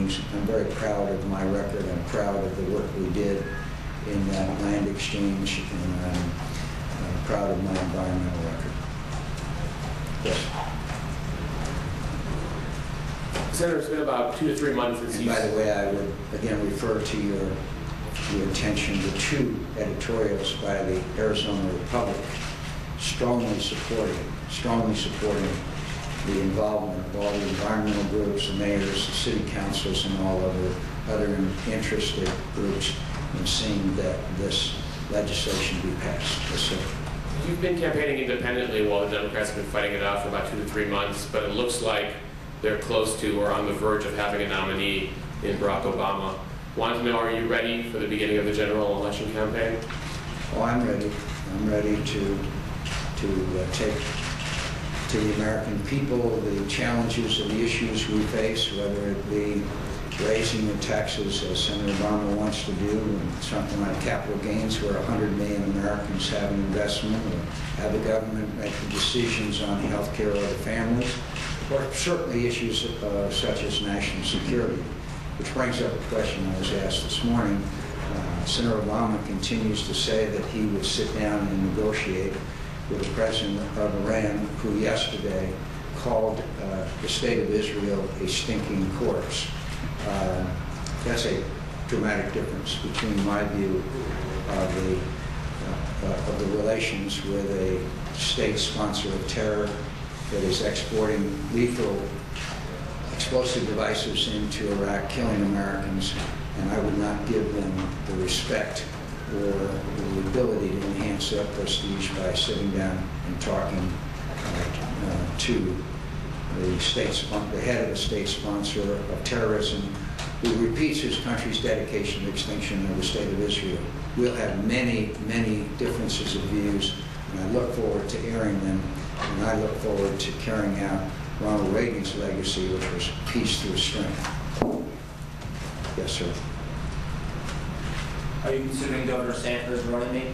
meetings. I'm very proud of my record. I'm proud of the work we did in that land exchange, and I'm proud of my environmental record. Yes. Senator, it's been about 2 to 3 months since you... By the way, I would again refer to your attention to 2 editorials by the Arizona Republic strongly supporting the involvement of all the environmental groups, the mayors, the city councils, and all other interested groups in seeing that this legislation be passed. Yes, sir. You've been campaigning independently while the Democrats have been fighting it out for about 2 to 3 months, but it looks like they're close to or on the verge of having a nominee in Barack Obama. Wanted to know, are you ready for the beginning of the general election campaign? Oh, I'm ready. I'm ready to take to the American people the challenges and the issues we face, whether it be raising the taxes, as Senator Obama wants to do, and something like capital gains where 100 million Americans have an investment, or have the government make the decisions on health care of the families, or certainly issues such as national security. Which brings up a question I was asked this morning. Senator Obama continues to say that he would sit down and negotiate with the president of Iran, who yesterday called the state of Israel a stinking corpse. That's a dramatic difference between my view of the relations with a state sponsor of terror that is exporting lethal explosive devices into Iraq, killing Americans, and I would not give them the respect or the ability to enhance their prestige by sitting down and talking to the head of a state sponsor of terrorism, who repeats his country's dedication to extinction of the state of Israel. We'll have many, many differences of views, and I look forward to airing them, and I look forward to carrying out Ronald Reagan's legacy, which was peace through strength. Yes, sir. Are you considering Governor Sanford's running mate?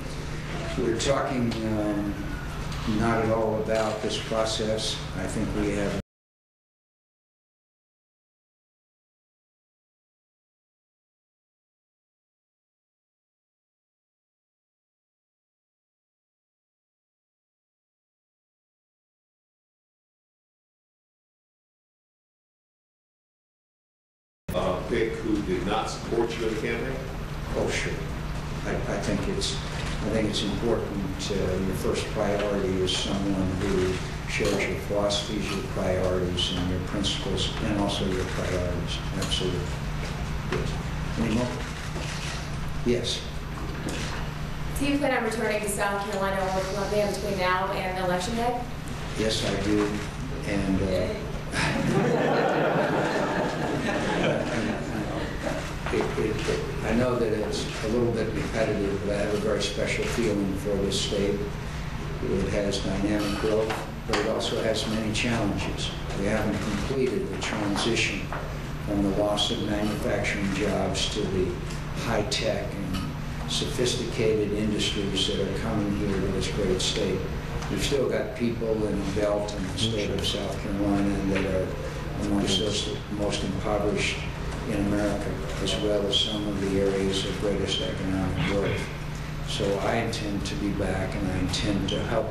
We're talking not at all about this process. I think we have pick who did not support you in the campaign? Oh, sure. I think it's important. Your first priority is someone who shares your philosophies, your priorities, and your principles, and also your priorities. Absolutely. Yes. Any more? Yes. Do you plan on returning to South Carolina or Columbia between now and Election Day? Yes, I do. And I know that it's a little bit repetitive, but I have a very special feeling for this state. It has dynamic growth, but it also has many challenges. We haven't completed the transition from the loss of manufacturing jobs to the high-tech and sophisticated industries that are coming here to this great state. We've still got people in the belt in the state of South Carolina that are amongst those most impoverished in America, as well as some of the areas of greatest economic growth. So I intend to be back, and I intend to help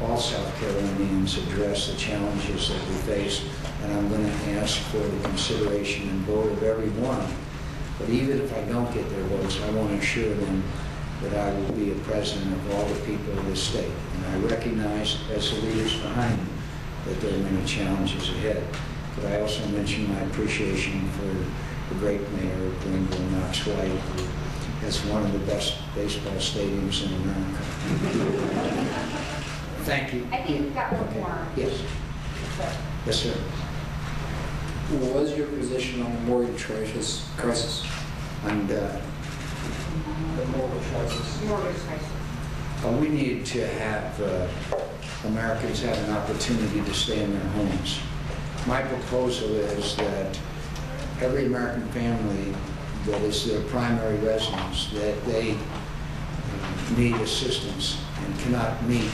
all South Carolinians address the challenges that we face, and I'm going to ask for the consideration and vote of everyone. But even if I don't get their votes, I want to assure them that I will be a president of all the people of this state. And I recognize, as the leaders behind me, that there are many challenges ahead. But I also mention my appreciation for the great mayor of Greenville, Knox White, who has one of the best baseball stadiums in America. Thank you. I think we've got one more. Yes. Yes, sir. What was your position on the mortgage crisis? And The mortgage crisis. Mortgage crisis. we need to have Americans have an opportunity to stay in their homes. My proposal is that every American family that is their primary residence, that they need assistance and cannot meet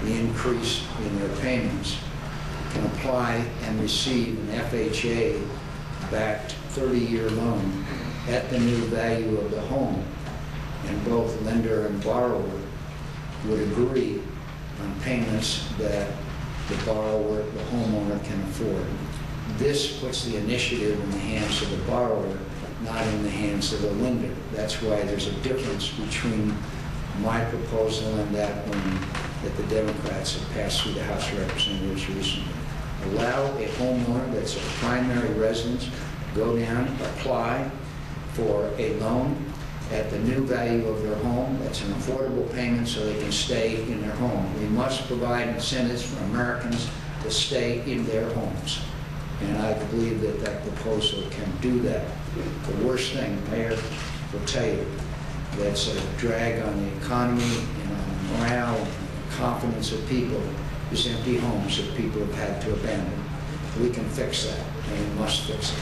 the increase in their payments, can apply and receive an FHA-backed 30-year loan at the new value of the home, and both lender and borrower would agree on payments that the borrower, the homeowner, can afford. This puts the initiative in the hands of the borrower, not in the hands of the lender. That's why there's a difference between my proposal and that one that the Democrats have passed through the House of Representatives recently. Allow a homeowner that's a primary residence go down, apply for a loan at the new value of their home. That's an affordable payment so they can stay in their home. We must provide incentives for Americans to stay in their homes. And I believe that that proposal can do that. The worst thing, Mayor will tell you, that's a drag on the economy and on morale and confidence of people, is empty homes that people have had to abandon. We can fix that, and we must fix it.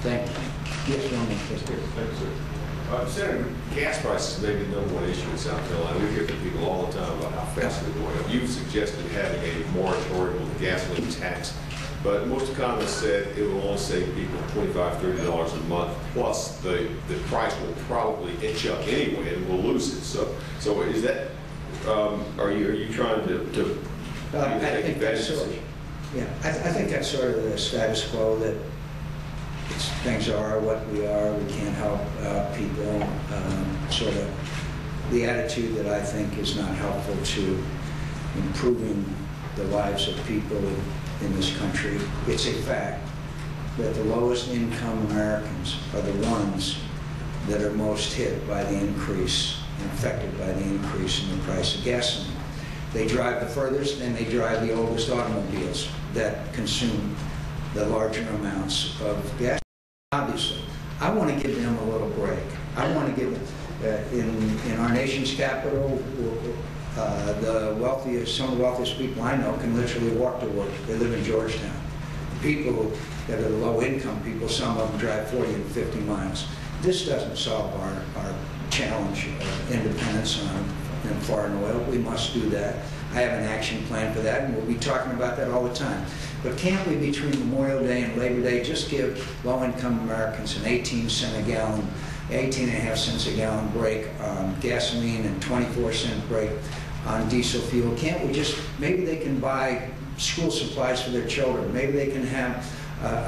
Thank you. Yes, Ronnie, please. Thank you, sir. Senator, gas prices may be the number one issue in South Carolina. We hear from people all the time about how fast they're going up. You've suggested having a moratorium on the gasoline tax, but most economists said it will only save people $25, $30 a month, plus the price will probably inch up anyway, and we'll lose it. So is that, are you trying to I think that's sort of, yeah, I think that's sort of the status quo, that things are what we are. We can't help people. Sort of the attitude that I think is not helpful to improving the lives of people in this country. It's a fact that the lowest income Americans are the ones that are most hit by the increase and affected by the increase in the price of gasoline. They drive the furthest, and they drive the oldest automobiles that consume the larger amounts of gas. Obviously, I want to give them a little break. I want to give them, in our nation's capital, the wealthiest, some of the wealthiest people I know can literally walk to work. They live in Georgetown. The people that are the low-income people, some of them drive 40 and 50 miles. This doesn't solve our challenge of independence on foreign oil. We must do that. I have an action plan for that, and we'll be talking about that all the time. But can't we, between Memorial Day and Labor Day, just give low-income Americans an 18-cent a gallon, 18.5 cents a gallon break on gasoline and 24-cent break on diesel fuel? Can't we just, maybe they can buy school supplies for their children. Maybe they can have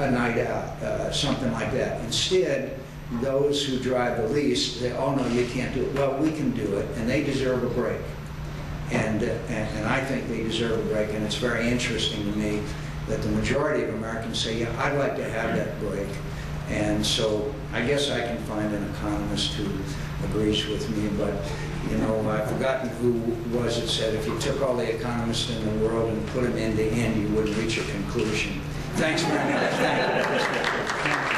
a night out, something like that. Instead, those who drive the least say, oh no, you can't do it. Well, we can do it, and they deserve a break. And I think they deserve a break, and it's very interesting to me that the majority of Americans say, yeah, I'd like to have that break. And so I guess I can find an economist who agrees with me, but you know, I've forgotten who was it said, if you took all the economists in the world and put them end to end, you wouldn't reach a conclusion. Thanks very much. Thank you.